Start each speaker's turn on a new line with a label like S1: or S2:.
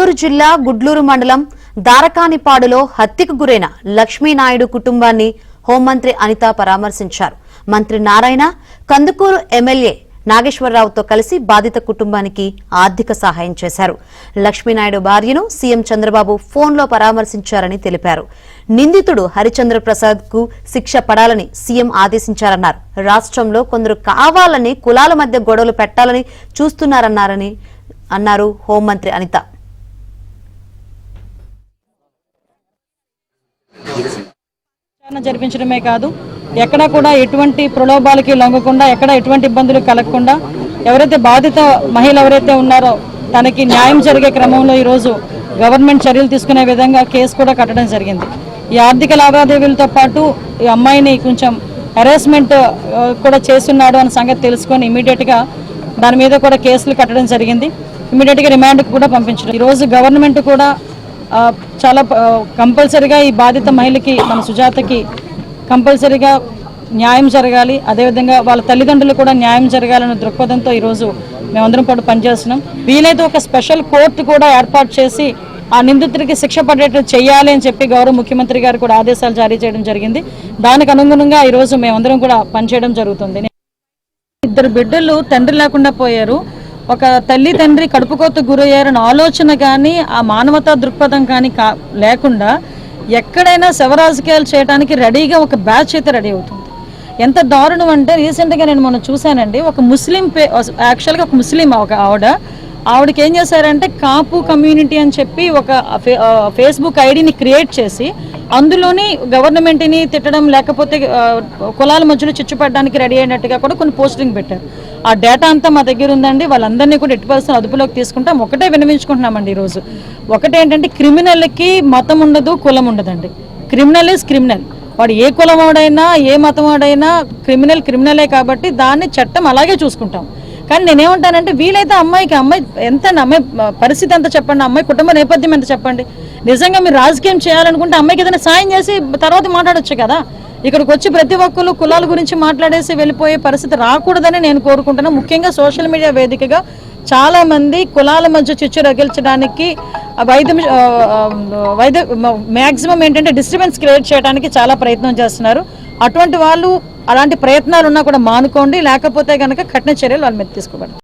S1: గుంటూరు జిల్లా గుడ్లూరు మండలం దారకానిపాడులో హత్యకు గురైన లక్ష్మీనాయుడు కుటుంబాన్ని హోంమంత్రి అనిత పరామర్శించారు. మంత్రి నారాయణ, కందుకూరు ఎమ్మెల్యే నాగేశ్వరరావుతో కలిసి బాధిత కుటుంబానికి ఆర్థిక సహాయం చేశారు. లక్ష్మీనాయుడు భార్యను సీఎం చంద్రబాబు ఫోన్లో పరామర్శించారని తెలిపారు. నిందితుడు హరిచంద్ర ప్రసాద్ కు శిక్ష పడాలని సీఎం ఆదేశించారన్నారు. రాష్ట్రంలో కొందరు కావాలని కులాల మధ్య గొడవలు పెట్టాలని చూస్తున్నారన్నారని అన్నారు హోంమంత్రి అనిత.
S2: జరిపించడమే కాదు, ఎక్కడ కూడా ఎటువంటి ప్రలోభాలకి లొంగకుండా, ఎక్కడ ఎటువంటి ఇబ్బందులు కలగకుండా, ఎవరైతే బాధిత మహిళ ఎవరైతే ఉన్నారో తనకి న్యాయం జరిగే క్రమంలో ఈరోజు గవర్నమెంట్ చర్యలు తీసుకునే విధంగా కేసు కూడా కట్టడం జరిగింది. ఈ ఆర్థిక లావాదేవీలతో పాటు ఈ అమ్మాయిని కొంచెం హెరాస్మెంట్ కూడా చేస్తున్నాడు అన్న సంగతి తెలుసుకొని ఇమీడియట్గా దాని మీద కూడా కేసులు కట్టడం జరిగింది. ఇమీడియట్గా రిమాండ్కి కూడా పంపించడం. ఈరోజు గవర్నమెంట్ కూడా చాలా కంపల్సరీగా ఈ బాధిత మహిళకి, మన సుజాతకి కంపల్సరీగా న్యాయం జరగాలి, అదేవిధంగా వాళ్ళ తల్లిదండ్రులు కూడా న్యాయం జరగాలనే దృక్పథంతో ఈరోజు మేమందరం పాటు పనిచేస్తున్నాం. వీలైతే ఒక స్పెషల్ కోర్టు కూడా ఏర్పాటు చేసి ఆ నిందితుడికి శిక్ష పడేట్టు చేయాలి అని చెప్పి గౌరవ ముఖ్యమంత్రి గారు కూడా ఆదేశాలు జారీ చేయడం జరిగింది. దానికి అనుగుణంగా ఈరోజు మేమందరం కూడా పనిచేయడం జరుగుతుంది. 2 బిడ్డలు తండ్రి లేకుండా పోయారు. ఒక తల్లి తండ్రి కడుపుకోత గురయ్యారన్న ఆలోచన కానీ, ఆ మానవతా దృక్పథం కానీ లేకుండా ఎక్కడైనా శవ రాజకీయాలు చేయడానికి రెడీగా ఒక బ్యాచ్ అయితే రెడీ అవుతుంది. ఎంత దారుణం అంటే, రీసెంట్గా నేను మొన్న చూశానండి, ఒక ముస్లిం యాక్చువల్గా ఒక ముస్లిం ఆవిడకి ఏం చేశారంటే కాపు కమ్యూనిటీ అని చెప్పి ఒక ఫేస్బుక్ ఐడిని క్రియేట్ చేసి అందులోని గవర్నమెంట్ని తిట్టడం, లేకపోతే కులాల మధ్యలో చిచ్చుపడడానికి రెడీ అయినట్టుగా కూడా కొన్ని పోస్టింగ్ పెట్టారు. ఆ డేటా అంతా మా దగ్గర ఉందండి. వాళ్ళందరినీ కూడా 80% అదుపులోకి తీసుకుంటాం. ఒకటే విన్నవించుకుంటున్నామండి ఈరోజు. ఒకటేంటంటే, క్రిమినల్కి మతం ఉండదు, కులం ఉండదండి. Criminal is criminal. వాడు ఏ కులం వాడైనా, ఏ మతం వాడైనా క్రిమినలే కాబట్టి దాన్ని చట్టం అలాగే చూసుకుంటాం. కానీ నేనేమంటానంటే, వీలైతే అమ్మాయి ఎంత, అమ్మాయి పరిస్థితి ఎంత చెప్పండి, అమ్మాయి కుటుంబ నేపథ్యం ఎంత చెప్పండి. నిజంగా మీరు రాజకీయం చేయాలనుకుంటే అమ్మాయికి ఏదైనా సాయం చేసి తర్వాత మాట్లాడొచ్చు కదా. ఇక్కడికి వచ్చి ప్రతి ఒక్కరు కులాల గురించి మాట్లాడేసి వెళ్ళిపోయే పరిస్థితి రాకూడదని నేను కోరుకుంటున్నాను. ముఖ్యంగా సోషల్ మీడియా వేదికగా చాలా మంది కులాల మధ్య చిచ్చు రగిల్చడానికి, మ్యాక్సిమం ఏంటంటే డిస్టర్బెన్స్ క్రియేట్ చేయడానికి చాలా ప్రయత్నం చేస్తున్నారు. అటువంటి వాళ్ళు అలాంటి ప్రయత్నాలు ఉన్నా కూడా మానుకోండి, లేకపోతే కనుక కఠిన చర్యలు వాళ్ళ మీద తీసుకోబడతాయి.